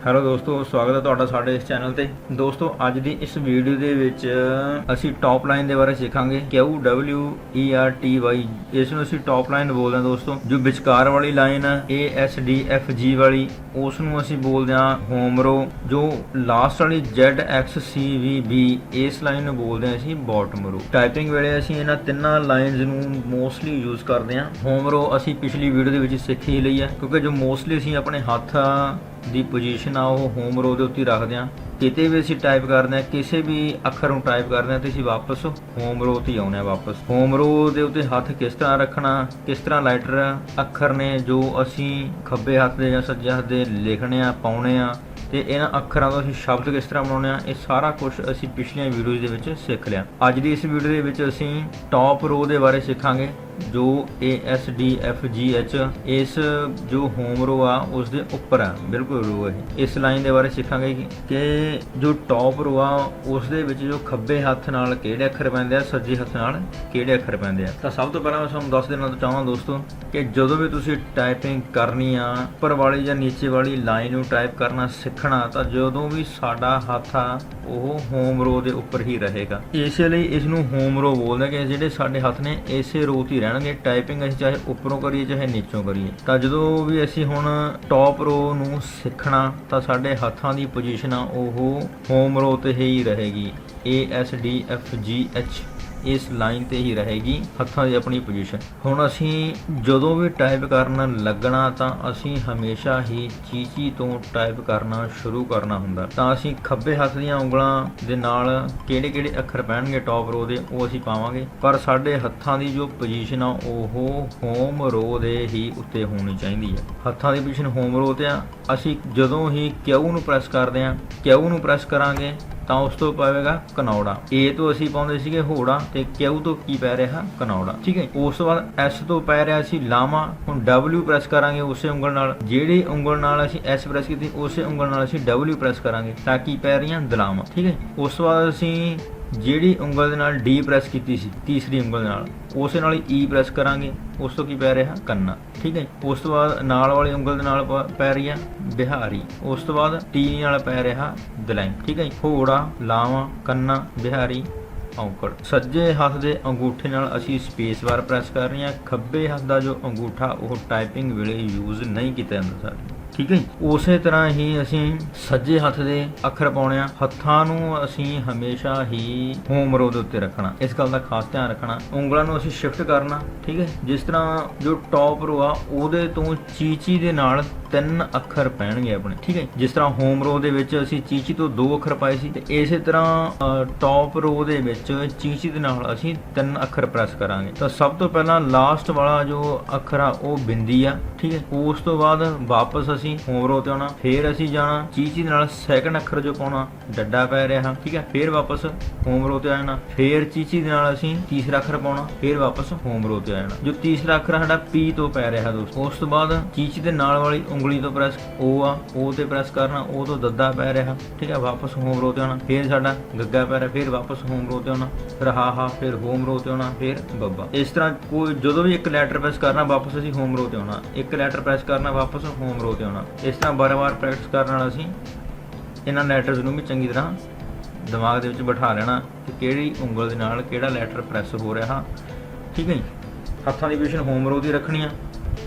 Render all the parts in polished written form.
Hello ਦੋਸਤੋ, ਸਵਾਗਤ ਹੈ ਤੁਹਾਡਾ ਸਾਡੇ ਇਸ ਚੈਨਲ ਤੇ। ਦੋਸਤੋ ਅੱਜ ਦੀ ਇਸ ਵੀਡੀਓ ਦੇ ਵਿੱਚ ਅਸੀਂ ਟੌਪ ਲਾਈਨ ਦੇ ਬਾਰੇ ਸਿੱਖਾਂਗੇ। QWERTY ਇਸ ਨੂੰ ਅਸੀਂ ਟੌਪ ਲਾਈਨ ਬੋਲਦੇ ਹਾਂ ਦੋਸਤੋ। ਜੋ ਵਿਚਕਾਰ ਵਾਲੀ ਲਾਈਨ ਹੈ ASDFG ਵਾਲੀ, ਉਸ ਨੂੰ ਅਸੀਂ ਬੋਲਦੇ ਹਾਂ ਹੋਮ ਰੋ। ਜੋ ਲਾਸਟ ਵਾਲੀ ZXCVB ਇਸ ਲਾਈਨ ਨੂੰ ਬੋਲਦੇ ਹਾਂ ਅਸੀਂ ਬਾਟਮ ਰੋ। ਟਾਈਪਿੰਗ ਵੇਲੇ ਅਸੀਂ ਇਹਨਾਂ ਤਿੰਨਾਂ ਲਾਈਨਸ ਨੂੰ ਮੋਸਟਲੀ ਯੂਜ਼ ਕਰਦੇ ਹਾਂ। ਹੋਮ ਰੋ ਅਸੀਂ ਪਿਛਲੀ ਵੀਡੀਓ ਦੇ ਵਿੱਚ ਸਿੱਖ ਹੀ ਲਈ ਹੈ, ਕਿਉਂਕਿ ਜੋ ਮੋਸਟਲੀ ਅਸੀਂ ਆਪਣੇ ਹੱਥ ਦੀ ਪੋਜੀਸ਼ਨ ਆ ਉਹ ਹੋਮ ਰੋ ਦੇ ਉੱਤੇ ਰੱਖਦੇ ਹਾਂ। ਕਿਤੇ ਵੀ ਅਸੀਂ ਟਾਈਪ ਕਰਦੇ ਹਾਂ, ਕਿਸੇ ਵੀ ਅੱਖਰ ਨੂੰ ਟਾਈਪ ਕਰਦੇ ਹਾਂ ਤੇ ਅਸੀਂ ਵਾਪਸ ਹੋਮ ਰੋ ਤੇ ਆਉਂਦੇ ਹਾਂ। ਵਾਪਸ ਹੋਮ ਰੋ ਦੇ ਉੱਤੇ ਹੱਥ ਕਿਸ ਤਰ੍ਹਾਂ ਰੱਖਣਾ, ਕਿਸ ਤਰ੍ਹਾਂ ਲੈਟਰ ਅੱਖਰ ਨੇ ਜੋ ਅਸੀਂ ਖੱਬੇ ਹੱਥ ਦੇ ਜਾਂ ਸੱਜੇ ਹੱਥ ਦੇ ਲਿਖਣੇ ਆ, ਪਾਉਣੇ ਆ, ਤੇ ਇਹਨਾਂ ਅੱਖਰਾਂ ਦਾ ਅਸੀਂ ਸ਼ਬਦ ਕਿਸ ਤਰ੍ਹਾਂ ਬਣਾਉਣੇ ਆ, ਇਹ ਸਾਰਾ ਕੁਝ ਅਸੀਂ ਪਿਛਲੀਆਂ ਵੀਡੀਓਜ਼ ਦੇ ਵਿੱਚ ਸਿੱਖ ਲਿਆ। ਅੱਜ ਦੀ ਇਸ ਵੀਡੀਓ ਦੇ ਵਿੱਚ ਅਸੀਂ ਟੌਪ ਰੋ ਦੇ ਬਾਰੇ ਸਿੱਖਾਂਗੇ। ਜੋ ASDFGH ਇਸ ਜੋ ਹੋਮ ਰੋ ਆ ਉਸ ਦੇ ਉੱਪਰ ਆ, ਬਿਲਕੁਲ ਰੋ ਇਹ। ਇਸ ਲਾਈਨ ਦੇ ਬਾਰੇ ਸਿੱਖਾਂਗੇ ਕਿ ਜੋ ਟੌਪ ਰੋ ਆ ਉਸ ਦੇ ਵਿੱਚ ਜੋ ਖੱਬੇ ਹੱਥ ਨਾਲ ਕਿਹੜੇ ਅੱਖਰ ਪੈਂਦੇ ਆ, ਸੱਜੇ ਹੱਥ ਨਾਲ ਕਿਹੜੇ ਅੱਖਰ ਪੈਂਦੇ ਆ। ਤਾਂ ਸਭ ਤੋਂ ਪਹਿਲਾਂ ਮੈਂ ਤੁਹਾਨੂੰ ਦੱਸ ਦੇਣਾ ਚਾਹੁੰਦਾ ਦੋਸਤੋ ਕਿ ਜਦੋਂ ਵੀ ਤੁਸੀਂ ਟਾਈਪਿੰਗ ਕਰਨੀ ਆ, ਉੱਪਰ ਵਾਲੀ ਜਾਂ ਨੀਚੇ ਵਾਲੀ ਲਾਈਨ ਨੂੰ ਟਾਈਪ ਕਰਨਾ ਸਿੱਖਣਾ, ਤਾਂ ਜਦੋਂ ਵੀ ਸਾਡਾ ਹੱਥ ਆ ਉਹ ਹੋਮ ਰੋ ਦੇ ਉੱਪਰ ਹੀ ਰਹੇਗਾ। ਇਸੇ ਲਈ ਇਸ ਨੂੰ ਹੋਮ ਰੋ ਬੋਲਦੇ ਕਿ ਜਿਹੜੇ ਸਾਡੇ ਹੱਥ ਨੇ ਇਸੇ ਰੋ ਤੇ ਰਹਿਣਗੇ। ਟਾਈਪਿੰਗ ਅਸੀਂ ਚਾਹੇ ਉੱਪਰੋਂ ਕਰੀਏ ਚਾਹੇ ਨੀਚੋਂ ਕਰੀਏ। ਤਾਂ ਜਦੋਂ ਵੀ ਅਸੀਂ ਹੁਣ ਟੌਪ ਰੋ ਨੂੰ ਸਿੱਖਣਾ ਤਾਂ ਸਾਡੇ ਹੱਥਾਂ ਦੀ ਪੋਜੀਸ਼ਨ ਆ ਉਹ ਹੋਮ ਰੋ ਤੇ ਹੀ ਰਹੇਗੀ। ASDFGH ਇਸ ਲਾਈਨ ਤੇ ਹੀ ਰਹੇਗੀ ਹੱਥਾਂ ਦੀ ਆਪਣੀ ਪੋਜੀਸ਼ਨ। ਹੁਣ ਅਸੀਂ ਜਦੋਂ ਵੀ ਟਾਈਪ ਕਰਨ ਲੱਗਣਾ ਤਾਂ ਅਸੀਂ ਹਮੇਸ਼ਾ ਹੀ ਚੀਚੀ ਤੋਂ ਟਾਈਪ ਕਰਨਾ ਸ਼ੁਰੂ ਕਰਨਾ ਹੁੰਦਾ। ਤਾਂ ਅਸੀਂ ਖੱਬੇ ਹੱਥ ਦੀਆਂ ਉਂਗਲਾਂ ਦੇ ਨਾਲ ਕਿਹੜੇ ਕਿਹੜੇ ਅੱਖਰ ਪੈਣਗੇ ਟੌਪ ਰੋ ਦੇ ਉਹ ਅਸੀਂ ਪਾਵਾਂਗੇ, ਪਰ ਸਾਡੇ ਹੱਥਾਂ ਦੀ ਜੋ ਪੋਜੀਸ਼ਨ ਆ ਉਹ ਹੋਮ ਰੋ ਦੇ ਹੀ ਉੱਤੇ ਹੋਣੀ ਚਾਹੀਦੀ ਹੈ। ਹੱਥਾਂ ਦੀ ਪੋਜੀਸ਼ਨ ਹੋਮ ਰੋ ਤੇ ਆ। ਅਸੀਂ ਜਦੋਂ ਹੀ ਕਿਊ ਨੂੰ ਪ੍ਰੈਸ ਕਰਦੇ ਆ, ਕਿਊ ਨੂੰ ਪ੍ਰੈਸ ਕਰਾਂਗੇ ਤਾਂ ਉਸ ਤੋਂ ਪਵੇਗਾ ਕਨੌੜਾ। ਏ ਤੋਂ ਅਸੀਂ ਪਾਉਂਦੇ ਸੀਗੇ ਹੋੜਾ ਤੇ ਕਿਊ ਤੋਂ ਕੀ ਪੈ ਰਿਹਾ ਕਨੌੜਾ, ਠੀਕ ਹੈ। ਉਸ ਤੋਂ ਬਾਅਦ ਐਸ ਤੋਂ ਪੈ ਰਿਹਾ ਸੀ ਲਾਮਾ। ਹੁਣ W ਪ੍ਰੈਸ ਕਰਾਂਗੇ ਉਸੇ ਉਂਗਲ ਨਾਲ, ਜਿਹੜੀ ਉਂਗਲ ਨਾਲ ਅਸੀਂ ਐਸ ਪ੍ਰੈਸ ਕੀਤੀ ਉਸੇ ਉਂਗਲ ਨਾਲ ਅਸੀਂ W ਪ੍ਰੈਸ ਕਰਾਂਗੇ ਤਾਂ ਕੀ ਪੈ ਰਹੀਆਂ ਦਲਾਵਾਂ, ਠੀਕ ਹੈ। ਉਸ ਤੋਂ ਬਾਅਦ ਅਸੀਂ ਜਿਹੜੀ ਉਂਗਲ ਦੇ ਨਾਲ D ਪ੍ਰੈਸ ਕੀਤੀ ਸੀ ਤੀਸਰੀ ਉਂਗਲ ਦੇ ਨਾਲ ਉਸੇ ਨਾਲ ਹੀ E ਪ੍ਰੈਸ ਕਰਾਂਗੇ, ਉਸ ਤੋਂ ਕੀ ਪੈ ਰਿਹਾ ਕੰਨਾ, ਠੀਕ ਹੈ। ਉਸ ਤੋਂ ਬਾਅਦ ਨਾਲ ਵਾਲੀ ਉਂਗਲ ਦੇ ਨਾਲ ਪੈ ਰਹੀ ਆ ਬਿਹਾਰੀ। ਉਸ ਤੋਂ ਬਾਅਦ T ਨਾਲ ਪੈ ਰਿਹਾ ਦਲੈਂਕ, ਠੀਕ ਹੈ। ਹੋੜਾ, ਲਾਵਾਂ, ਕੰਨਾ, ਬਿਹਾਰੀ, ਔਂਕੜ। ਸੱਜੇ ਹੱਥ ਦੇ ਅੰਗੂਠੇ ਨਾਲ ਅਸੀਂ ਸਪੇਸ ਬਾਰ ਪ੍ਰੈਸ ਕਰ ਰਹੇ ਹਾਂ। ਖੱਬੇ ਹੱਥ ਦਾ ਜੋ ਅੰਗੂਠਾ ਉਹ ਟਾਈਪਿੰਗ ਵੇਲੇ ਯੂਜ਼ ਨਹੀਂ ਕੀਤਾ ਜਾਂਦਾ ਸਾਡੇ, ਠੀਕ ਹੈ। ਉਸੇ ਤਰ੍ਹਾਂ ਹੀ ਅਸੀਂ ਸੱਜੇ ਹੱਥ ਦੇ ਅੱਖਰ ਪਾਉਣੇ ਆ। ਹੱਥਾਂ ਨੂੰ ਅਸੀਂ ਹਮੇਸ਼ਾ ਹੀ ਹੋਮ ਰੋ ਦੇ ਉੱਤੇ ਰੱਖਣਾ, ਇਸ ਗੱਲ ਦਾ ਖਾਸ ਧਿਆਨ ਰੱਖਣਾ। ਉਂਗਲਾਂ ਨੂੰ ਅਸੀਂ ਸ਼ਿਫਟ ਕਰਨਾ, ਠੀਕ ਹੈ। ਜਿਸ ਤਰ੍ਹਾਂ ਜੋ ਟੌਪ ਰੋ ਆ ਉਹਦੇ ਤੋਂ ਚੀਚੀ ਦੇ ਨਾਲ 3 ਅੱਖਰ ਪੈਣਗੇ ਆਪਣੇ, ਠੀਕ ਹੈ। ਜਿਸ ਤਰ੍ਹਾਂ ਹੋਮ ਰੋ ਦੇ ਵਿੱਚ ਅਸੀਂ ਚੀਚੀ ਤੋਂ 2 ਅੱਖਰ ਪਾਏ ਸੀ, ਤੇ ਇਸੇ ਤਰ੍ਹਾਂ ਟੌਪ ਰੋ ਦੇ ਵਿੱਚ ਚੀਚੀ ਦੇ ਨਾਲ ਅਸੀਂ 3 ਅੱਖਰ ਪ੍ਰੈਸ ਕਰਾਂਗੇ। ਤਾਂ ਸਭ ਤੋਂ ਪਹਿਲਾਂ ਲਾਸਟ ਵਾਲਾ ਜੋ ਅੱਖਰ ਆ ਉਹ ਬਿੰਦੀ ਆ, ਠੀਕ ਹੈ। ਉਸ ਤੋਂ ਬਾਅਦ ਵਾਪਸ ਅਸੀਂ ਹੋਮ ਰੋ ਤੇ ਆਉਣਾ, ਫੇਰ ਅਸੀਂ ਜਾਣਾ ਚੀਚੀ ਦੇ ਨਾਲ ਸੈਕੰਡ ਅੱਖਰ ਜੋ ਪਾਉਣਾ ਡੱਡਾ ਪੈ ਰਿਹਾ, ਠੀਕ ਹੈ। ਫੇਰ ਵਾਪਸ ਹੋਮ ਰੋ ਤੇ ਆ ਜਾਣਾ, ਫੇਰ ਚੀਚੀ ਦੇ ਨਾਲ ਅਸੀਂ ਤੀਸਰਾ ਅੱਖਰ ਪਾਉਣਾ, ਫੇਰ ਵਾਪਸ ਹੋਮ ਰੋ ਤੇ ਆ ਜਾਣਾ। ਜੋ ਤੀਸਰਾ ਅੱਖਰ ਸਾਡਾ P ਤੋਂ ਪੈ ਰਿਹਾ ਦੋਸਤੋ। ਉਸ ਤੋਂ ਬਾਅਦ ਚੀਚੀ ਦੇ ਨਾਲ ਵਾਲੀ ਉਂਗਲੀ ਤੋਂ ਪ੍ਰੈਸ O ਆ, O ਤੇ ਪ੍ਰੈਸ ਕਰਨਾ, O ਤੋਂ ਦੱਦਾ ਪੈ ਰਿਹਾ, ਠੀਕ ਹੈ। ਵਾਪਸ ਹੋਮ ਰੋ ਤੇ ਆਉਣਾ, ਫੇਰ ਸਾਡਾ ਗੱਗਾ ਪੈ ਰਿਹਾ, ਫੇਰ ਵਾਪਸ ਹੋਮ ਰੋ ਤੇ ਆਉਣਾ, ਫਿਰ ਹਾ, ਫਿਰ ਹੋਮ ਰੋ ਤੇ ਆਉਣਾ, ਫਿਰ ਬੱਬਾ। ਇਸ ਤਰ੍ਹਾਂ ਕੋਈ ਜਦੋਂ ਵੀ ਇੱਕ ਲੈਟਰ ਪ੍ਰੈਸ ਕਰਨਾ ਵਾਪਸ ਅਸੀਂ ਹੋਮ ਰੋ ਤੇ ਆਉਣਾ, ਇੱਕ ਲੈਟਰ ਪ੍ਰੈਸ ਕਰਨਾ ਵਾਪਸ ਹੋਮ ਰੋ ਤੇ ਆਉਣਾ। ਇਸ ਤਰ੍ਹਾਂ ਵਾਰ-ਵਾਰ ਪ੍ਰੈਕਟਿਸ ਕਰਨ ਨਾਲ ਅਸੀਂ ਇਹਨਾਂ ਲੈਟਰਸ ਨੂੰ ਵੀ ਚੰਗੀ ਤਰ੍ਹਾਂ ਦਿਮਾਗ ਦੇ ਵਿੱਚ ਬਿਠਾ ਲੈਣਾ ਕਿ ਕਿਹੜੀ ਉਂਗਲ ਦੇ ਨਾਲ ਕਿਹੜਾ ਲੈਟਰ ਪ੍ਰੈਸ ਹੋ ਰਿਹਾ, ਠੀਕ ਹੈ। ਹੱਥਾਂ ਦੀ ਪੋਜੀਸ਼ਨ ਹੋਮ ਰੋ ਦੀ ਰੱਖਣੀ ਆ।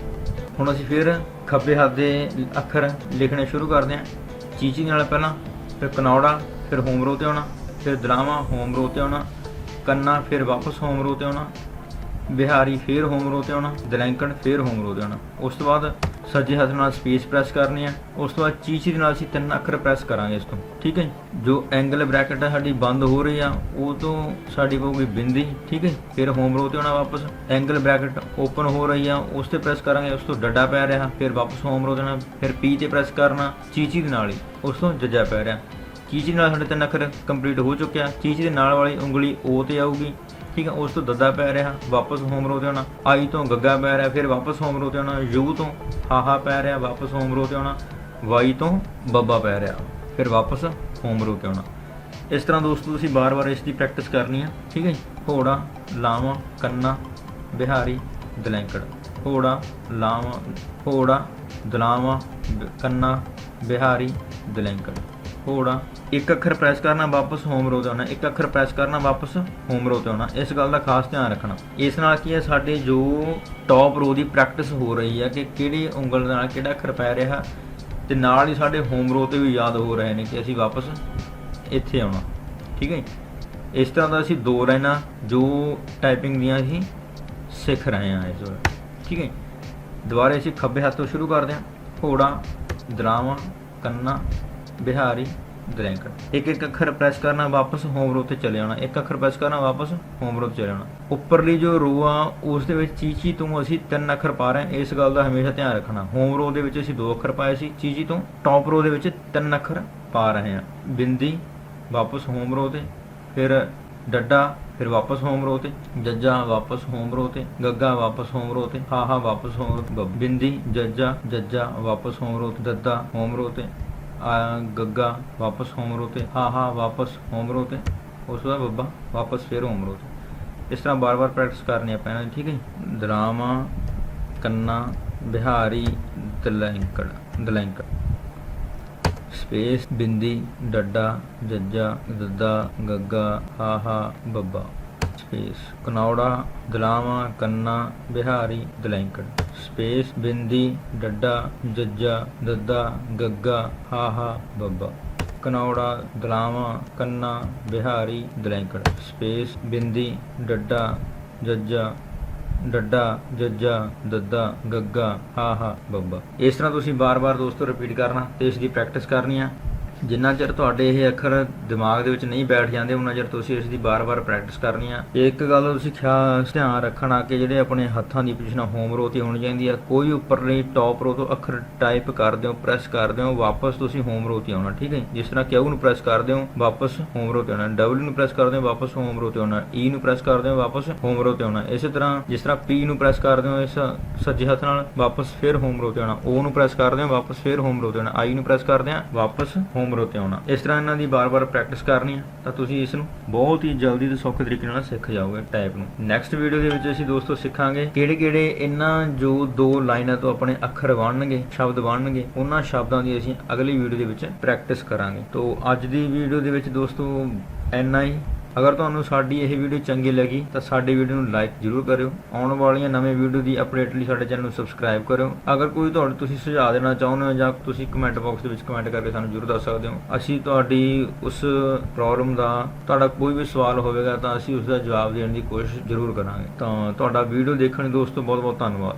ਹੁਣ ਅਸੀਂ ਫਿਰ ਖੱਬੇ ਹੱਥ ਦੇ ਅੱਖਰ ਲਿਖਣੇ ਸ਼ੁਰੂ ਕਰਦੇ ਹਾਂ। ਚੀਚੀ ਨਾਲ ਪਹਿਲਾਂ, ਫਿਰ ਕਨੌੜਾ, ਫਿਰ ਹੋਮ ਰੋ ਤੇ ਆਉਣਾ, ਫਿਰ ਦਲਾਵਾਂ, ਹੋਮ ਰੋ ਤੇ ਆਉਣਾ, ਕੰਨਾ, ਫਿਰ ਵਾਪਸ ਹੋਮ ਰੋ ਤੇ ਆਉਣਾ, ਬਿਹਾਰੀ, ਫਿਰ ਹੋਮ ਰੋ ਤੇ ਆਉਣਾ, ਦਲੈਂਕਣ, ਫਿਰ ਹੋਮ ਰੋ ਤੇ ਆਉਣਾ। ਉਸ ਤੋਂ ਬਾਅਦ ਸੱਜੇ ਹੱਥ ਨਾਲ ਸਪੇਸ ਪ੍ਰੈਸ ਕਰਨੀ ਆ। ਉਸ ਤੋਂ ਬਾਅਦ ਚੀਚੀ ਦੇ ਨਾਲ ਅਸੀਂ 3 ਅੱਖਰ ਪ੍ਰੈਸ ਕਰਾਂਗੇ ਇਸ ਤੋਂ, ਠੀਕ ਹੈ। ਜੋ ਐਂਗਲ ਬ੍ਰੈਕਟ ਹੈ ਸਾਡੀ ਬੰਦ ਹੋ ਰਹੀ ਆ ਉਹ ਤੋਂ ਸਾਡੀ ਪਊਗੀ ਬਿੰਦੀ, ਠੀਕ ਹੈ। ਫਿਰ ਹੋਮ ਰੋ ਤੇ ਆਉਣਾ ਵਾਪਸ, ਐਂਗਲ ਬ੍ਰੈਕਟ ਓਪਨ ਹੋ ਰਹੀ ਆ ਉਸ ਤੇ ਪ੍ਰੈਸ ਕਰਾਂਗੇ, ਉਸ ਤੋਂ ਡੱਡਾ ਪੈ ਰਿਹਾ, ਫਿਰ ਵਾਪਸ ਹੋਮ ਰੋ ਤੇ ਆਉਣਾ, ਫਿਰ P ਤੇ ਪ੍ਰੈਸ ਕਰਨਾ ਚੀਚੀ ਦੇ ਨਾਲ ਹੀ, ਉਸ ਤੋਂ ਜੱਜਾ ਪੈ ਰਿਹਾ। ਚੀਚੀ ਨਾਲ ਸਾਡੇ 3 ਅੱਖਰ ਕੰਪਲੀਟ ਹੋ ਚੁੱਕਿਆ। ਚੀਚੀ ਦੇ ਨਾਲ ਵਾਲੀ ਉਂਗਲੀ O ਤੇ ਆਊਗੀ, ਠੀਕ ਹੈ। ਉਸ ਤੋਂ ਦੱਦਾ ਪੈ ਰਿਹਾ, ਵਾਪਸ ਹੋਮ ਰੋ ਤੇ ਆਉਣਾ। I ਤੋਂ ਗੱਗਾ ਪੈ ਰਿਹਾ, ਫਿਰ ਵਾਪਸ ਹੋਮ ਰੋ ਤੇ ਆਉਣਾ। U ਤੋਂ ਹਾਹਾ ਪੈ ਰਿਹਾ, ਵਾਪਸ ਹੋਮ ਰੋ ਤੇ ਆਉਣਾ। Y ਤੋਂ ਬੱਬਾ ਪੈ ਰਿਹਾ, ਫਿਰ ਵਾਪਸ ਹੋਮ ਰੋ ਤੇ ਆਉਣਾ। ਇਸ ਤਰ੍ਹਾਂ ਦੋਸਤੋ ਤੁਸੀਂ ਬਾਰ-ਬਾਰ ਇਸ ਦੀ ਪ੍ਰੈਕਟਿਸ ਕਰਨੀ ਆ, ਠੀਕ ਹੈ। ਹੋੜਾ, ਲਾਵਾਂ, ਕੰਨਾ, ਬਿਹਾਰੀ, ਦਲੈਂਕੜ, ਹੋੜਾ, ਲਾਵਾਂ, ਹੋੜਾ, ਦਲਾਵਾਂ, ਕੰਨਾ, ਬਿਹਾਰੀ ਦਲੈਂਕੜ। ਘੋੜਾ ਇੱਕ ਅੱਖਰ ਪ੍ਰੈਸ ਕਰਨਾ ਵਾਪਸ ਹੋਮ ਰੋ 'ਤੇ ਆਉਣਾ, ਇੱਕ ਅੱਖਰ ਪ੍ਰੈਸ ਕਰਨਾ ਵਾਪਸ ਹੋਮ ਰੋ 'ਤੇ ਆਉਣਾ। ਇਸ ਗੱਲ ਦਾ ਖਾਸ ਧਿਆਨ ਰੱਖਣਾ। ਇਸ ਨਾਲ ਕੀ ਹੈ, ਸਾਡੇ ਜੋ ਟੌਪ ਰੋ ਦੀ ਪ੍ਰੈਕਟਿਸ ਹੋ ਰਹੀ ਹੈ ਕਿ ਕਿਹੜੀ ਉਂਗਲ ਨਾਲ ਕਿਹੜਾ ਅੱਖਰ ਪੈ ਰਿਹਾ, ਅਤੇ ਨਾਲ ਹੀ ਸਾਡੇ ਹੋਮ ਰੋ 'ਤੇ ਵੀ ਯਾਦ ਹੋ ਰਹੇ ਨੇ ਕਿ ਅਸੀਂ ਵਾਪਸ ਇੱਥੇ ਆਉਣਾ। ਠੀਕ ਹੈ ਜੀ। ਇਸ ਤਰ੍ਹਾਂ ਦਾ ਅਸੀਂ 2 ਲਾਈਨਾਂ ਜੋ ਟਾਈਪਿੰਗ ਦੀਆਂ ਅਸੀਂ ਸਿੱਖ ਰਹੇ ਹਾਂ ਇਸ ਵਾਰ। ਠੀਕ ਹੈ। ਦੁਬਾਰੇ ਅਸੀਂ ਖੱਬੇ ਹੱਥ ਤੋਂ ਸ਼ੁਰੂ ਕਰਦੇ ਹਾਂ। ਘੋੜਾ, ਦਰਾਵਾਂ, ਕੰਨਾ, ਬਿਹਾਰੀ, ਦਲੈਂਕੜ। ਇੱਕ ਇੱਕ ਅੱਖਰ ਪ੍ਰੈਸ ਕਰਨਾ ਵਾਪਸ ਹੋਮ ਰੋ 'ਤੇ ਚਲੇ ਆਉਣਾ, ਇੱਕ ਅੱਖਰ ਪ੍ਰੈਸ ਕਰਨਾ ਵਾਪਸ ਹੋਮ ਰੋ 'ਤੇ ਚਲੇ ਆਉਣਾ। ਉੱਪਰਲੀ ਜੋ ਰੋ ਆ ਉਸ ਦੇ ਵਿੱਚ ਚੀਚੀ ਤੋਂ ਅਸੀਂ 3 ਅੱਖਰ ਪਾ ਰਹੇ ਹਾਂ। ਇਸ ਗੱਲ ਦਾ ਹਮੇਸ਼ਾ ਧਿਆਨ ਰੱਖਣਾ। ਹੋਮ ਰੋ ਦੇ ਵਿੱਚ ਅਸੀਂ 2 ਅੱਖਰ ਪਾਏ ਸੀ ਚੀਚੀ ਤੋਂ, ਟੌਪ ਰੋ ਦੇ ਵਿੱਚ 3 ਅੱਖਰ ਪਾ ਰਹੇ ਹਾਂ। ਬਿੰਦੀ ਵਾਪਸ ਹੋਮ ਰੋ 'ਤੇ, ਫਿਰ ਡੱਡਾ, ਫਿਰ ਵਾਪਸ ਹੋਮ ਰੋ 'ਤੇ, ਜੱਜਾ ਵਾਪਸ ਹੋਮ ਰੋ 'ਤੇ, ਗੱਗਾ ਵਾਪਸ ਹੋਮ ਰੋ 'ਤੇ, ਹਾਹਾ ਵਾਪਸ ਹੋਮ ਰੋ, ਬਿੰਦੀ, ਜੱਜਾ, ਜੱਜਾ ਵਾਪਸ ਹੋਮ ਰੋ 'ਤੇ, ਦੱਦਾ ਹੋਮ ਰੋ 'ਤੇ, ਗੱਗਾ ਵਾਪਸ ਹੋਮ ਰੋ 'ਤੇ, ਹਾਹਾ ਵਾਪਸ ਹੋਮ ਰੋ 'ਤੇ, ਉਸ ਤੋਂ ਬਾਅਦ ਬੱਬਾ ਵਾਪਸ ਫਿਰ ਹੋਮ ਰੋ 'ਤੇ। ਇਸ ਤਰ੍ਹਾਂ ਬਾਰ-ਬਾਰ ਪ੍ਰੈਕਟਿਸ ਕਰਨੀ ਆਪਾਂ ਇਹਨਾਂ ਦੀ। ਠੀਕ ਹੈ। ਦਰਾਵਾਂ, ਕੰਨਾ, ਬਿਹਾਰੀ, ਦਲੈਂਕੜ, ਦਲੈਂਕੜ, ਸਪੇਸ, ਬਿੰਦੀ, ਡੱਡਾ, ਜੱਜਾ, ਦੱਦਾ, ਗੱਗਾ, ਹਾਹਾ, ਬੱਬਾ, ਸਪੇਸ, ਕਨੌੜਾ, ਦਲਾਵਾਂ, ਕੰਨਾ, ਬਿਹਾਰੀ, ਦਲੈਂਕੜ, ਸਪੇਸ, ਬਿੰਦੀ, ਡੱਡਾ, ਜੱਜਾ, ਦੱਦਾ, ਗੱਗਾ, ਹਾਹਾ, ਬੱਬਾ, ਕਨੌੜਾ, ਦਲਾਵਾਂ, ਕੰਨਾ, ਬਿਹਾਰੀ, ਦਲੈਂਕੜ, ਸਪੇਸ, ਬਿੰਦੀ, ਡੱਡਾ, ਜੱਜਾ, ਡੱਡਾ, ਜੱਜਾ, ਦੱਦਾ, ਗੱਗਾ, ਹਾਹਾ, ਬੱਬਾ। ਇਸ ਤਰ੍ਹਾਂ ਤੁਸੀਂ ਬਾਰ-ਬਾਰ ਦੋਸਤੋ ਰਿਪੀਟ ਕਰਨਾ ਤੇ ਇਸ ਦੀ ਪ੍ਰੈਕਟਿਸ ਕਰਨੀ ਆ। ਜਿੰਨਾ ਚਿਰ ਤੁਹਾਡੇ ਇਹ ਅੱਖਰ ਦਿਮਾਗ ਦੇ ਵਿੱਚ ਨਹੀਂ ਬੈਠ ਜਾਂਦੇ ਉਹਨਾਂ ਚਿਰ ਤੁਸੀਂ ਇਸ ਦੀ ਬਾਰ-ਬਾਰ ਪ੍ਰੈਕਟਿਸ ਕਰਨੀ ਆ। ਇੱਕ ਗੱਲ ਦਾ ਤੁਸੀਂ ਧਿਆਨ ਰੱਖਣਾ ਕਿ ਜਿਹੜੇ ਆਪਣੇ ਹੱਥਾਂ ਦੀ ਪੋਜੀਸ਼ਨ ਹੋਮ ਰੋ 'ਤੇ ਹੋਣੀ ਚਾਹੀਦੀ ਆ। ਕੋਈ ਉੱਪਰਲੀ ਟੌਪ ਰੋ ਤੋਂ ਅੱਖਰ ਟਾਈਪ ਕਰਦੇ ਹੋ, ਪ੍ਰੈਸ ਕਰਦੇ ਹੋ, ਵਾਪਸ ਤੁਸੀਂ ਹੋਮ ਰੋ 'ਤੇ ਆਉਣਾ। ਠੀਕ ਹੈ। ਜਿਸ ਤਰ੍ਹਾਂ ਕਿਊ ਨੂੰ ਪ੍ਰੈਸ ਕਰਦੇ ਹੋ ਵਾਪਸ ਹੋਮ ਰੋ 'ਤੇ ਆਉਣਾ, ਡਬਲਯੂ ਨੂੰ ਪ੍ਰੈਸ ਕਰਦੇ ਹੋ ਵਾਪਸ ਹੋਮ ਰੋ 'ਤੇ ਆਉਣਾ, ਈ ਨੂੰ ਪ੍ਰੈਸ ਕਰਦੇ ਹੋ ਵਾਪਸ ਹੋਮ ਰੋ 'ਤੇ ਆਉਣਾ। ਇਸੇ ਤਰ੍ਹਾਂ ਜਿਸ ਤਰ੍ਹਾਂ ਪੀ ਨੂੰ ਪ੍ਰੈਸ ਕਰਦੇ ਹੋ ਇਸ ਸੱਜੇ ਹੱਥ ਨਾਲ ਵਾਪਸ ਫਿਰ ਹੋਮ ਰੋ 'ਤੇ ਆਉਣਾ, ਓ ਨੂੰ ਪ੍ਰੈਸ ਕਰਦੇ ਹੋ ਵਾਪਸ ਫਿਰ ਹੋਮ ਰੋ 'ਤੇ ਆਉਣਾ, ਆਈ ਨੂੰ ਪ੍ਰੈਸ ਕਰਦੇ ਆ ਵਾਪਸ ਹੋਮ ਰੋ 'ਤੇ ਆਉਣਾ। ਇਸ ਤਰ੍ਹਾਂ ਇਹਨਾਂ ਦੀ ਬਾਰ-ਬਾਰ ਪ੍ਰੈਕਟਿਸ ਕਰਨੀ ਆ ਤਾਂ ਤੁਸੀਂ ਇਸ ਨੂੰ ਬਹੁਤ ਹੀ ਜਲਦੀ ਤੇ ਸੌਖੇ ਤਰੀਕੇ ਨਾਲ ਸਿੱਖ ਜਾਓਗੇ ਟਾਈਪ ਨੂੰ। ਨੈਕਸਟ ਵੀਡੀਓ ਦੇ ਵਿੱਚ ਅਸੀਂ ਦੋਸਤੋ ਸਿੱਖਾਂਗੇ ਕਿਹੜੇ-ਕਿਹੜੇ ਇਹਨਾਂ ਜੋ 2 ਲਾਈਨਾਂ ਤੋਂ ਆਪਣੇ ਅੱਖਰ ਬਣਨਗੇ, ਸ਼ਬਦ ਬਣਨਗੇ, ਉਹਨਾਂ ਸ਼ਬਦਾਂ ਦੀ ਅਸੀਂ ਅਗਲੀ ਵੀਡੀਓ ਦੇ ਵਿੱਚ ਪ੍ਰੈਕਟਿਸ ਕਰਾਂਗੇ। ਤੋਂ ਅੱਜ ਦੀ ਵੀਡੀਓ ਦੇ ਵਿੱਚ ਦੋਸਤੋ ਇੰਨਾ ਹੀ। ਅਗਰ ਤੁਹਾਨੂੰ ਸਾਡੀ ਇਹ ਵੀਡੀਓ ਚੰਗੀ ਲੱਗੀ ਤਾਂ ਸਾਡੀ ਵੀਡੀਓ ਨੂੰ ਲਾਈਕ ਜ਼ਰੂਰ ਕਰਿਓ। ਆਉਣ ਵਾਲੀਆਂ ਨਵੇਂ ਵੀਡੀਓ ਦੀ ਅਪਡੇਟ ਲਈ ਸਾਡੇ ਚੈਨਲ ਨੂੰ ਸਬਸਕ੍ਰਾਈਬ ਕਰਿਓ। ਅਗਰ ਕੋਈ ਤੁਸੀਂ ਸੁਝਾਅ ਦੇਣਾ ਚਾਹੁੰਦੇ ਹੋ ਜਾਂ ਤੁਸੀਂ ਕਮੈਂਟ ਬਾਕਸ ਦੇ ਵਿੱਚ ਕਮੈਂਟ ਕਰਕੇ ਸਾਨੂੰ ਜ਼ਰੂਰ ਦੱਸ ਸਕਦੇ ਹੋ। ਅਸੀਂ ਤੁਹਾਡੀ ਉਸ ਪ੍ਰੋਬਲਮ ਦਾ, ਤੁਹਾਡਾ ਕੋਈ ਵੀ ਸਵਾਲ ਹੋਵੇਗਾ ਤਾਂ ਅਸੀਂ ਉਸ ਦਾ ਜਵਾਬ ਦੇਣ ਦੀ ਕੋਸ਼ਿਸ਼ ਜ਼ਰੂਰ ਕਰਾਂਗੇ। ਤਾਂ ਤੁਹਾਡਾ ਵੀਡੀਓ ਦੇਖਣ ਲਈ ਦੋਸਤੋ ਬਹੁਤ ਬਹੁਤ ਧੰਨਵਾਦ।